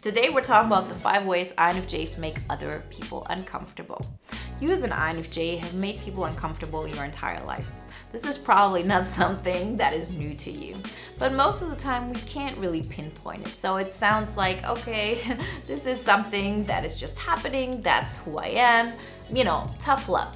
Today we're talking about the 5 ways INFJs make other people uncomfortable. You as an INFJ have made people uncomfortable your entire life. This is probably not something that is new to you, but most of the time we can't really pinpoint it. So it sounds like, okay, this is something that is just happening, that's who I am, tough luck.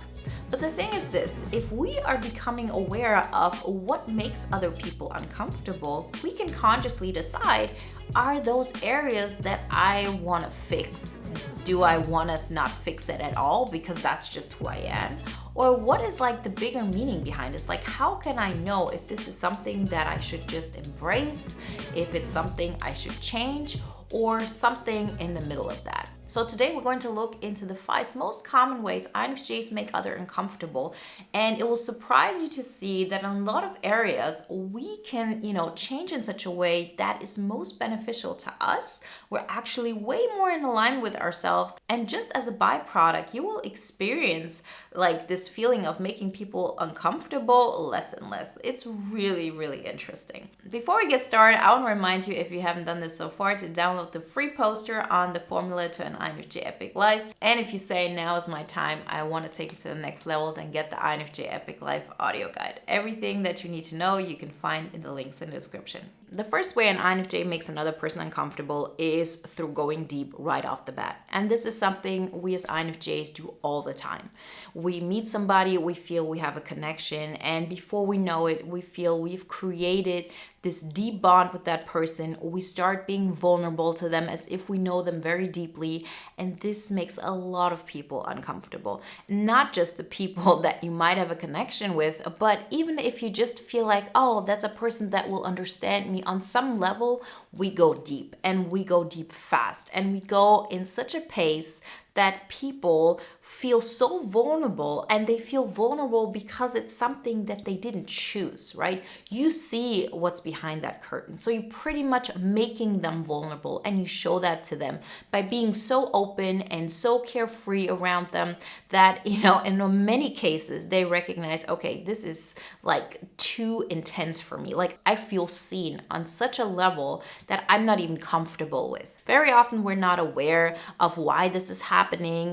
But the thing is this, if we are becoming aware of what makes other people uncomfortable, we can consciously decide, are those areas that I want to fix? Do I want to not fix it at all because that's just who I am? Or what is like the bigger meaning behind this? Like, how can I know if this is something that I should just embrace, if it's something I should change, or something in the middle of that? So today we're going to look into the 5 most common ways INFJs make others uncomfortable, and it will surprise you to see that in a lot of areas we can, change in such a way that is most beneficial to us. We're actually way more in alignment with ourselves, and just as a byproduct, you will experience like this feeling of making people uncomfortable less and less. It's really, really interesting. Before we get started, I want to remind you, if you haven't done this so far, to download the free poster on the formula to an INFJ Epic Life. And if you say now is my time, I want to take it to the next level, then get the INFJ Epic Life audio guide. Everything that you need to know you can find in the links in the description. The first way an INFJ makes another person uncomfortable is through going deep right off the bat. And this is something we as INFJs do all the time. We meet somebody, we feel we have a connection, and before we know it, we feel we've created this deep bond with that person. We start being vulnerable to them as if we know them very deeply, and this makes a lot of people uncomfortable. Not just the people that you might have a connection with, but even if you just feel like, oh, that's a person that will understand me on some level, we go deep, and we go deep fast, and we go in such a pace that people feel so vulnerable, and they feel vulnerable because it's something that they didn't choose, right? You see what's behind that curtain. So you're pretty much making them vulnerable, and you show that to them by being so open and so carefree around them that, in many cases, they recognize, okay, this is like too intense for me. Like, I feel seen on such a level that I'm not even comfortable with. Very often we're not aware of why this is happening,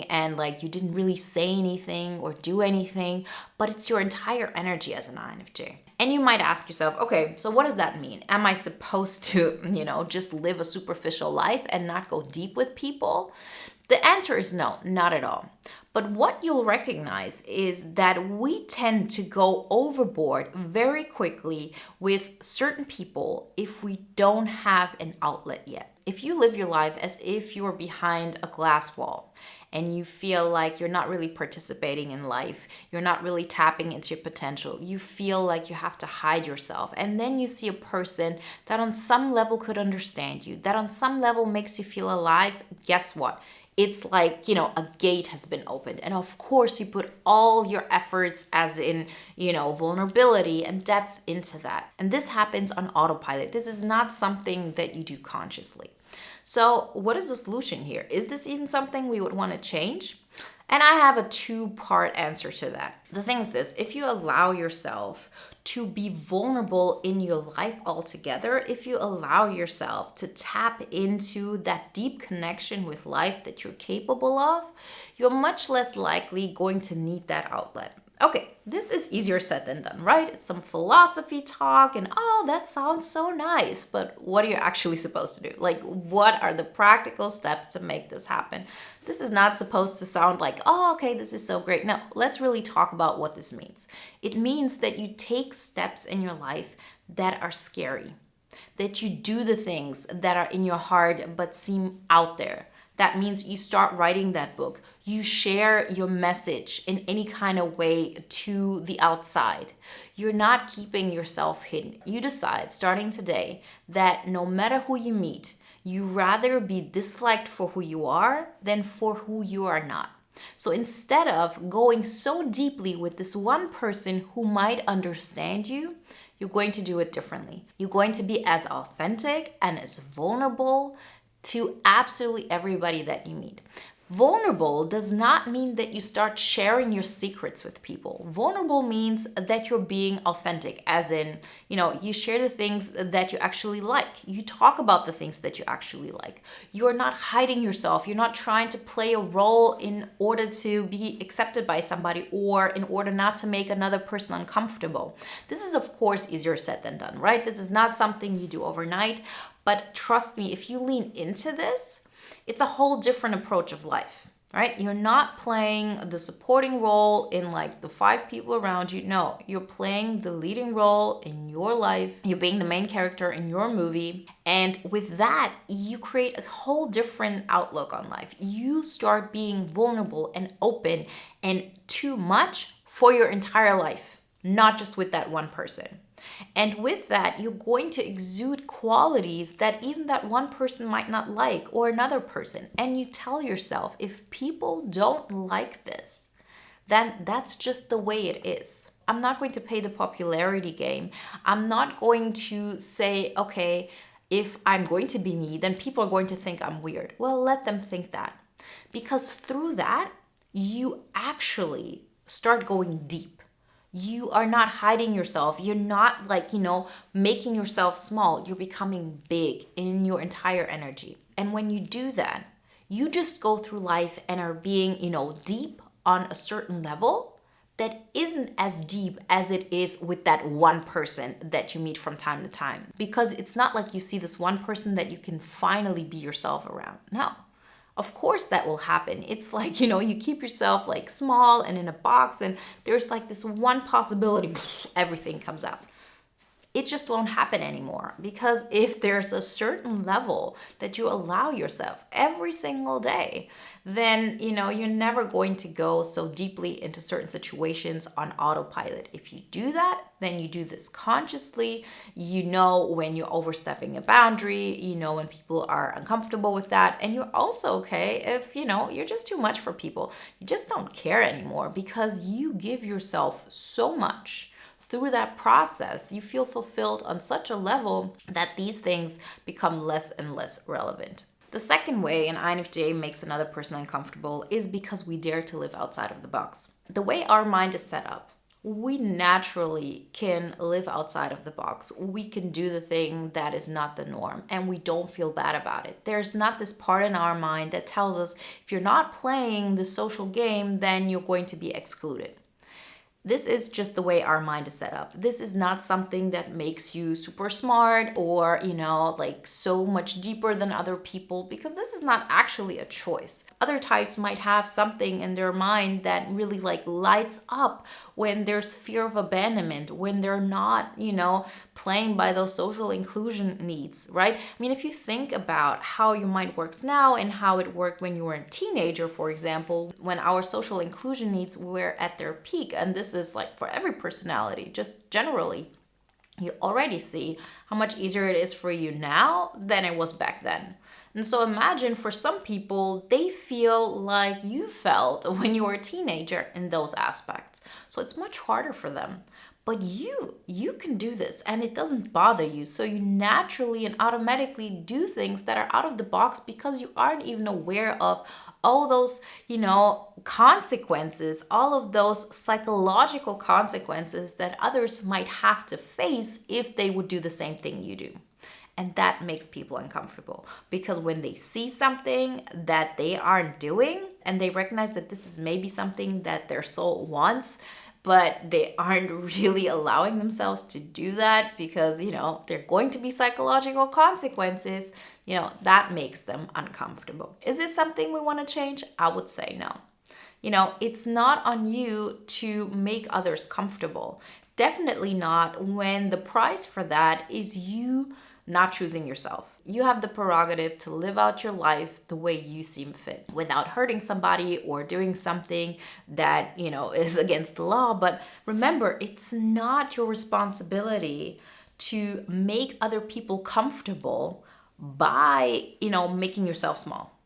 and like you didn't really say anything or do anything, but it's your entire energy as an INFJ. And you might ask yourself, okay, so what does that mean? Am I supposed to, just live a superficial life and not go deep with people? The answer is no, not at all. But what you'll recognize is that we tend to go overboard very quickly with certain people if we don't have an outlet yet. If you live your life as if you are behind a glass wall and you feel like you're not really participating in life, you're not really tapping into your potential, you feel like you have to hide yourself, and then you see a person that on some level could understand you, that on some level makes you feel alive, guess what? It's like, a gate has been opened. And of course, you put all your efforts, as in, vulnerability and depth into that. And this happens on autopilot. This is not something that you do consciously. So what is the solution here? Is this even something we would want to change? And I have a 2-part answer to that. The thing is this, if you allow yourself to be vulnerable in your life altogether, if you allow yourself to tap into that deep connection with life that you're capable of, you're much less likely going to need that outlet. Okay, this is easier said than done, right? It's some philosophy talk and, oh, that sounds so nice, but what are you actually supposed to do? Like, what are the practical steps to make this happen? This is not supposed to sound like, oh, okay, this is so great. No, let's really talk about what this means. It means that you take steps in your life that are scary, that you do the things that are in your heart but seem out there. That means you start writing that book. You share your message in any kind of way to the outside. You're not keeping yourself hidden. You decide starting today that no matter who you meet, you rather be disliked for who you are than for who you are not. So instead of going so deeply with this one person who might understand you, you're going to do it differently. You're going to be as authentic and as vulnerable to absolutely everybody that you meet. Vulnerable does not mean that you start sharing your secrets with people. Vulnerable means that you're being authentic, as in, you share the things that you actually like. You talk about the things that you actually like. You're not hiding yourself. You're not trying to play a role in order to be accepted by somebody or in order not to make another person uncomfortable. This is, of course, easier said than done, right? This is not something you do overnight, but trust me, if you lean into this, it's a whole different approach of life, right? You're not playing the supporting role in like the 5 people around you. No, you're playing the leading role in your life. You're being the main character in your movie. And with that, you create a whole different outlook on life. You start being vulnerable and open and too much for your entire life, not just with that one person. And with that, you're going to exude qualities that even that one person might not like or another person. And you tell yourself, if people don't like this, then that's just the way it is. I'm not going to play the popularity game. I'm not going to say, okay, if I'm going to be me, then people are going to think I'm weird. Well, let them think that. Because through that, you actually start going deep. You are not hiding yourself. You're not like, making yourself small. You're becoming big in your entire energy. And when you do that, you just go through life and are being, deep on a certain level that isn't as deep as it is with that one person that you meet from time to time. Because it's not like you see this one person that you can finally be yourself around. No. Of course that will happen. It's like, you keep yourself like small and in a box and there's like this one possibility, everything comes out. It just won't happen anymore, because if there's a certain level that you allow yourself every single day, then you're never going to go so deeply into certain situations on autopilot. If you do that, then you do this consciously. You know when you're overstepping a boundary, when people are uncomfortable with that, and you're also okay if you're just too much for people. You just don't care anymore because you give yourself so much. Through that process, you feel fulfilled on such a level that these things become less and less relevant. The second way an INFJ makes another person uncomfortable is because we dare to live outside of the box. The way our mind is set up, we naturally can live outside of the box. We can do the thing that is not the norm and we don't feel bad about it. There's not this part in our mind that tells us if you're not playing the social game, then you're going to be excluded. This is just the way our mind is set up. This is not something that makes you super smart or, like so much deeper than other people, because this is not actually a choice. Other types might have something in their mind that really like lights up when there's fear of abandonment, when they're not, playing by those social inclusion needs, right? I mean, if you think about how your mind works now and how it worked when you were a teenager, for example, when our social inclusion needs were at their peak, and this is like for every personality, just generally, you already see how much easier it is for you now than it was back then. And so imagine for some people, they feel like you felt when you were a teenager in those aspects. So it's much harder for them. But you can do this and it doesn't bother you. So you naturally and automatically do things that are out of the box because you aren't even aware of all those, consequences, all of those psychological consequences that others might have to face if they would do the same thing you do. And that makes people uncomfortable because when they see something that they aren't doing and they recognize that this is maybe something that their soul wants, but they aren't really allowing themselves to do that because, they're going to be psychological consequences, that makes them uncomfortable. Is it something we want to change? I would say no. It's not on you to make others comfortable. Definitely not when the price for that is you not choosing yourself. You have the prerogative to live out your life the way you seem fit without hurting somebody or doing something that, is against the law. But remember, it's not your responsibility to make other people comfortable by, making yourself small.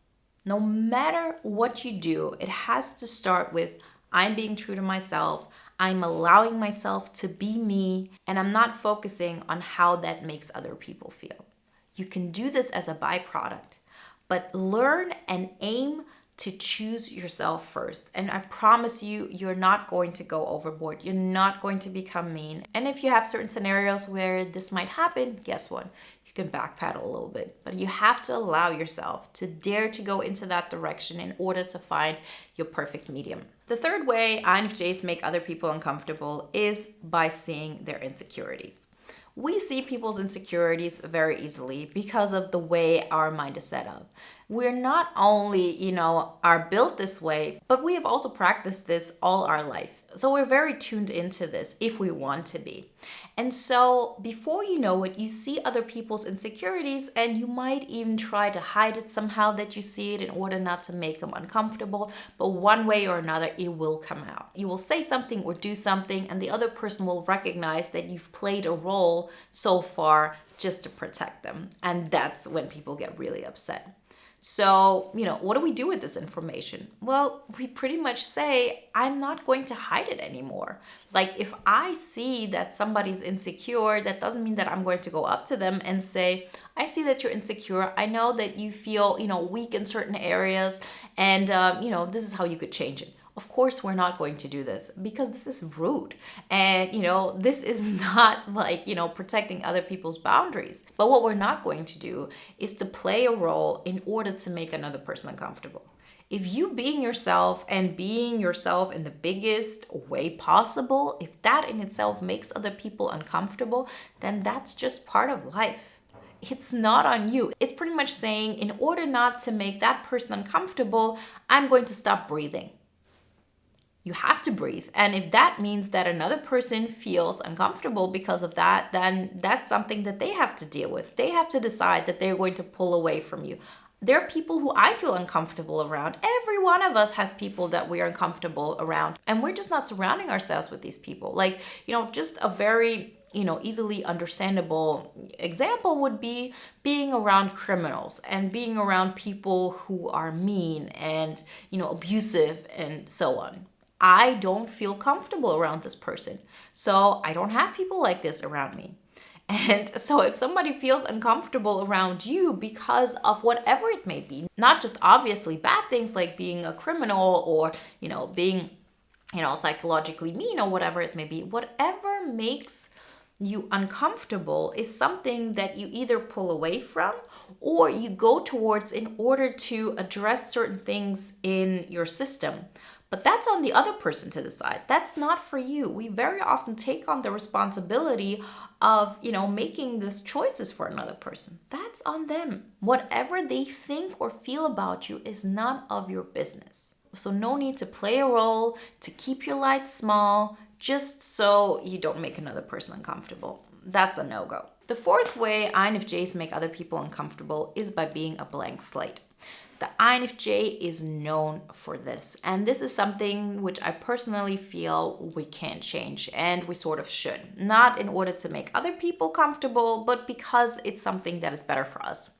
No matter what you do, it has to start with I'm being true to myself. I'm allowing myself to be me, and I'm not focusing on how that makes other people feel. You can do this as a byproduct, but learn and aim to choose yourself first. And I promise you, you're not going to go overboard. You're not going to become mean. And if you have certain scenarios where this might happen, guess what? You can backpedal a little bit. But you have to allow yourself to dare to go into that direction in order to find your perfect medium. The third way INFJs make other people uncomfortable is by seeing their insecurities. We see people's insecurities very easily because of the way our mind is set up. We're not only, are built this way, but we have also practiced this all our life. So we're very tuned into this if we want to be. And so before you know it, you see other people's insecurities and you might even try to hide it somehow that you see it in order not to make them uncomfortable. But one way or another, it will come out. You will say something or do something and the other person will recognize that you've played a role so far just to protect them. And that's when people get really upset. So, what do we do with this information? Well, we pretty much say, I'm not going to hide it anymore. Like if I see that somebody's insecure, that doesn't mean that I'm going to go up to them and say, I see that you're insecure. I know that you feel, weak in certain areas and, this is how you could change it. Of course, we're not going to do this because this is rude. And, this is not like, protecting other people's boundaries. But what we're not going to do is to play a role in order to make another person uncomfortable. If you being yourself and being yourself in the biggest way possible, if that in itself makes other people uncomfortable, then that's just part of life. It's not on you. It's pretty much saying, in order not to make that person uncomfortable, I'm going to stop breathing. You have to breathe. And if that means that another person feels uncomfortable because of that, then that's something that they have to deal with. They have to decide that they're going to pull away from you. There are people who I feel uncomfortable around. Every one of us has people that we are uncomfortable around. And we're just not surrounding ourselves with these people. Like, just a very easily understandable example would be being around criminals and being around people who are mean and, abusive and so on. I don't feel comfortable around this person. So I don't have people like this around me. And so if somebody feels uncomfortable around you because of whatever it may be, not just obviously bad things like being a criminal or, being, psychologically mean or whatever it may be, whatever makes you uncomfortable is something that you either pull away from or you go towards in order to address certain things in your system. But that's on the other person to decide. That's not for you. We very often take on the responsibility of, making these choices for another person. That's on them. Whatever they think or feel about you is none of your business. So no need to play a role, to keep your light small, just so you don't make another person uncomfortable. That's a no-go. The fourth way INFJs make other people uncomfortable is by being a blank slate. The INFJ is known for this. And this is something which I personally feel we can't change, and we sort of should. Not in order to make other people comfortable, but because it's something that is better for us.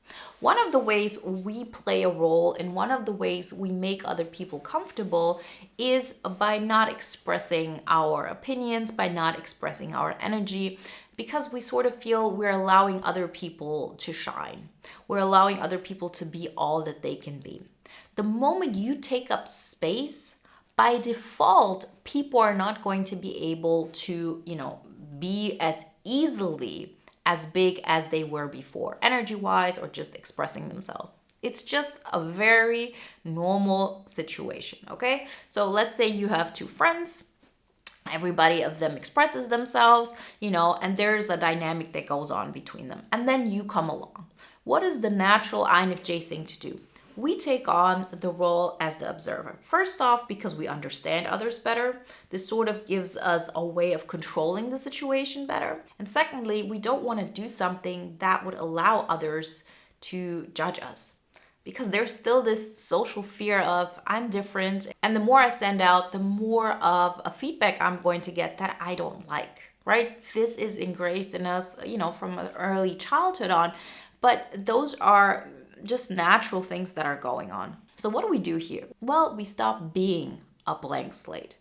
One of the ways we play a role and one of the ways we make other people comfortable is by not expressing our opinions, by not expressing our energy, because we sort of feel we're allowing other people to shine. We're allowing other people to be all that they can be. The moment you take up space, by default, people are not going to be able to, be as easily as big as they were before, energy-wise or just expressing themselves. It's just a very normal situation, okay? So let's say you have two friends. Everybody of them expresses themselves, and there's a dynamic that goes on between them. And then you come along. What is the natural INFJ thing to do? We take on the role as the observer. First off, because we understand others better. This sort of gives us a way of controlling the situation better. And secondly, we don't want to do something that would allow others to judge us. Because there's still this social fear of I'm different. And the more I stand out, the more of a feedback I'm going to get that I don't like, right? This is engraved in us, from an early childhood on. But those are just natural things that are going on. So what do we do here? Well, we stop being a blank slate.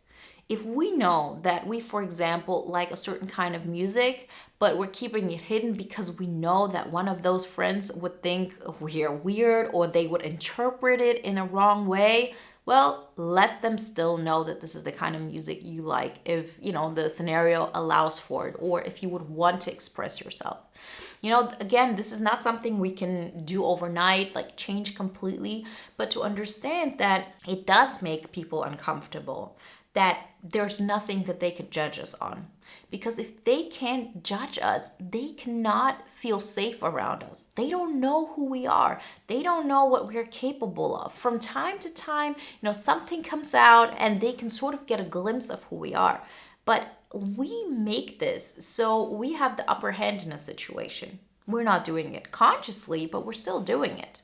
If we know that we, for example, like a certain kind of music, but we're keeping it hidden because we know that one of those friends would think we're weird or they would interpret it in a wrong way, well, let them still know that this is the kind of music you like if, the scenario allows for it, or if you would want to express yourself. Again, this is not something we can do overnight, like change completely, but to understand that it does make people uncomfortable, that there's nothing that they could judge us on. Because if they can't judge us, they cannot feel safe around us. They don't know who we are. They don't know what we're capable of. From time to time, something comes out and they can sort of get a glimpse of who we are. But we make this so we have the upper hand in a situation. We're not doing it consciously, but we're still doing it.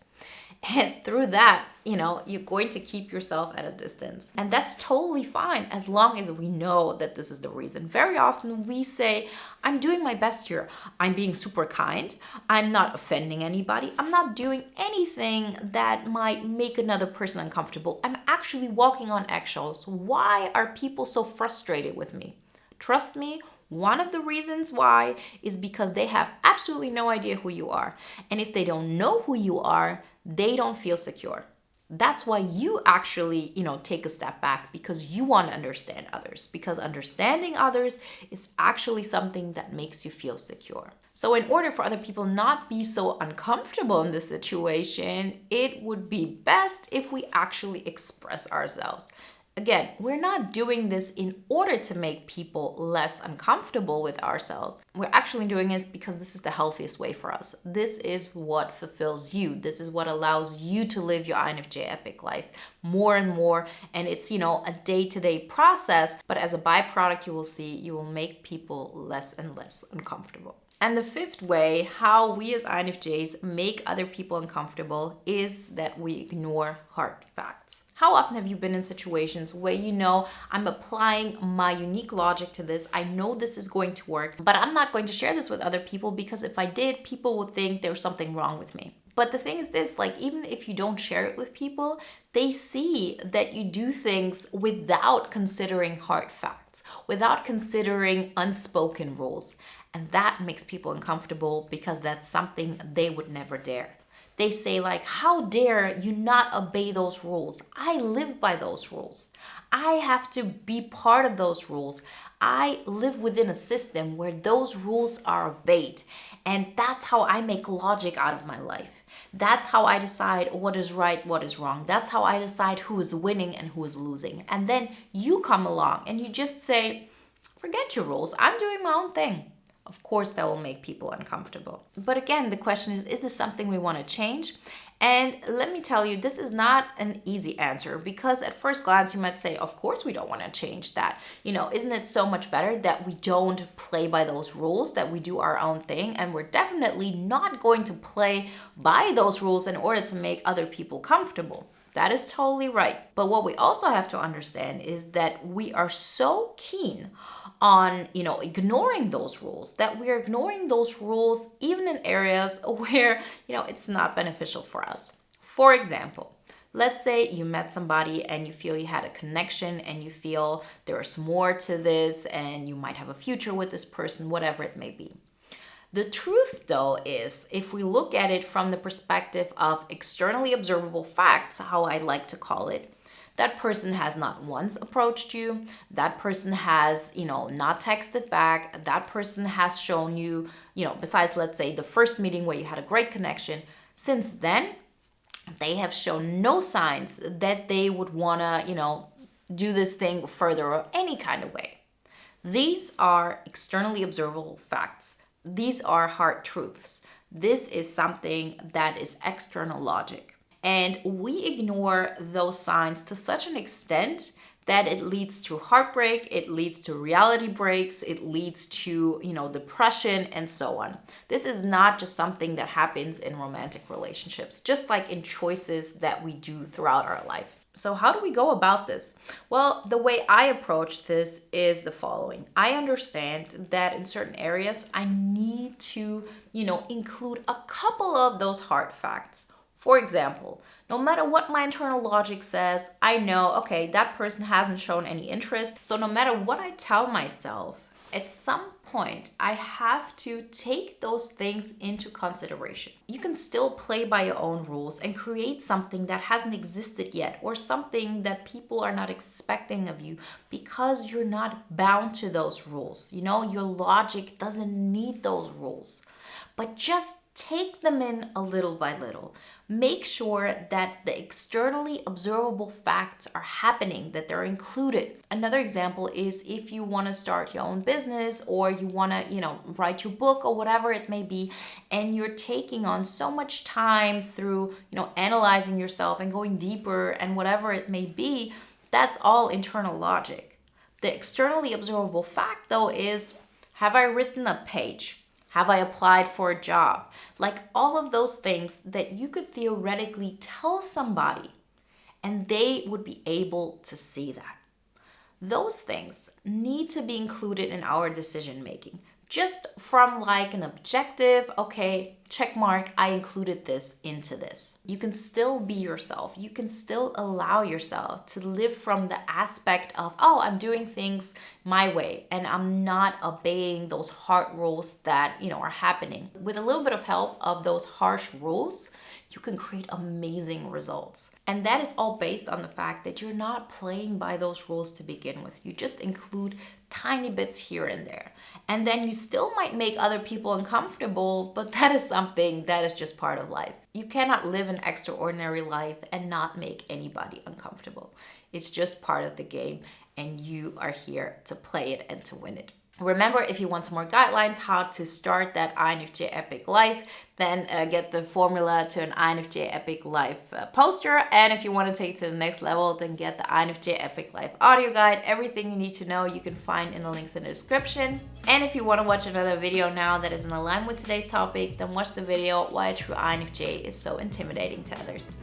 And through that, you're going to keep yourself at a distance. And that's totally fine as long as we know that this is the reason. Very often we say, I'm doing my best here. I'm being super kind. I'm not offending anybody. I'm not doing anything that might make another person uncomfortable. I'm actually walking on eggshells. Why are people so frustrated with me? Trust me, one of the reasons why is because they have absolutely no idea who you are. And if they don't know who you are, they don't feel secure. That's why you actually, take a step back, because you want to understand others, because understanding others is actually something that makes you feel secure. So in order for other people not be so uncomfortable in this situation, it would be best if we actually express ourselves. Again, we're not doing this in order to make people less uncomfortable with ourselves. We're actually doing it because this is the healthiest way for us. This is what fulfills you. This is what allows you to live your INFJ epic life more and more. And it's, a day-to-day process, but as a byproduct, you will see, you will make people less and less uncomfortable. And the fifth way how we as INFJs make other people uncomfortable is that we ignore hard facts. How often have you been in situations where I'm applying my unique logic to this, I know this is going to work, but I'm not going to share this with other people because if I did, people would think there's something wrong with me. But the thing is this, even if you don't share it with people, they see that you do things without considering hard facts, without considering unspoken rules. And that makes people uncomfortable because that's something they would never dare. They say how dare you not obey those rules? I live by those rules. I have to be part of those rules. I live within a system where those rules are obeyed. And that's how I make logic out of my life. That's how I decide what is right, what is wrong. That's how I decide who is winning and who is losing. And then you come along and you just say, forget your rules. I'm doing my own thing. Of course, that will make people uncomfortable. But again, the question is this something we want to change? And let me tell you, this is not an easy answer because at first glance, you might say, of course, we don't want to change that. Isn't it so much better that we don't play by those rules, that we do our own thing? And we're definitely not going to play by those rules in order to make other people comfortable. That is totally right. But what we also have to understand is that we are so keen on, ignoring those rules, that we're ignoring those rules even in areas where, it's not beneficial for us. For example, let's say you met somebody and you feel you had a connection and you feel there's more to this and you might have a future with this person, whatever it may be. The truth, though, is if we look at it from the perspective of externally observable facts, how I like to call it, that person has not once approached you. That person has, not texted back. That person has shown you, besides, let's say, the first meeting where you had a great connection. Since then, they have shown no signs that they would want to, do this thing further or any kind of way. These are externally observable facts. These are hard truths. This is something that is external logic. And we ignore those signs to such an extent that it leads to heartbreak, it leads to reality breaks, it leads to, depression and so on. This is not just something that happens in romantic relationships, just like in choices that we do throughout our life. So how do we go about this? Well, the way I approach this is the following. I understand that in certain areas, I need to, include a couple of those hard facts. For example, no matter what my internal logic says, I know, okay, that person hasn't shown any interest. So no matter what I tell myself at some point, I have to take those things into consideration. You can still play by your own rules and create something that hasn't existed yet, or something that people are not expecting of you, because you're not bound to those rules. You know, your logic doesn't need those rules. But just take them in a little by little. Make sure that the externally observable facts are happening, that they're included. Another example is if you want to start your own business, or you want to, write your book or whatever it may be, and you're taking on so much time through, analyzing yourself and going deeper and whatever it may be, that's all internal logic. The externally observable fact though is, have I written a page? Have I applied for a job? Like all of those things that you could theoretically tell somebody and they would be able to see that. Those things need to be included in our decision making. Just from like an objective, okay, check mark, I included this into this. You can still be yourself. You can still allow yourself to live from the aspect of, oh, I'm doing things my way and I'm not obeying those hard rules that, are happening. With a little bit of help of those harsh rules, you can create amazing results. And that is all based on the fact that you're not playing by those rules to begin with. You just include tiny bits here and there. And then you still might make other people uncomfortable, but that is something that is just part of life. You cannot live an extraordinary life and not make anybody uncomfortable. It's just part of the game, and you are here to play it and to win it. Remember, if you want some more guidelines how to start that INFJ Epic Life, then get the formula to an INFJ Epic Life poster. And if you want to take it to the next level, then get the INFJ Epic Life audio guide. Everything you need to know you can find in the links in the description. And if you want to watch another video now that is in line with today's topic, then watch the video Why a True INFJ is So Intimidating to Others.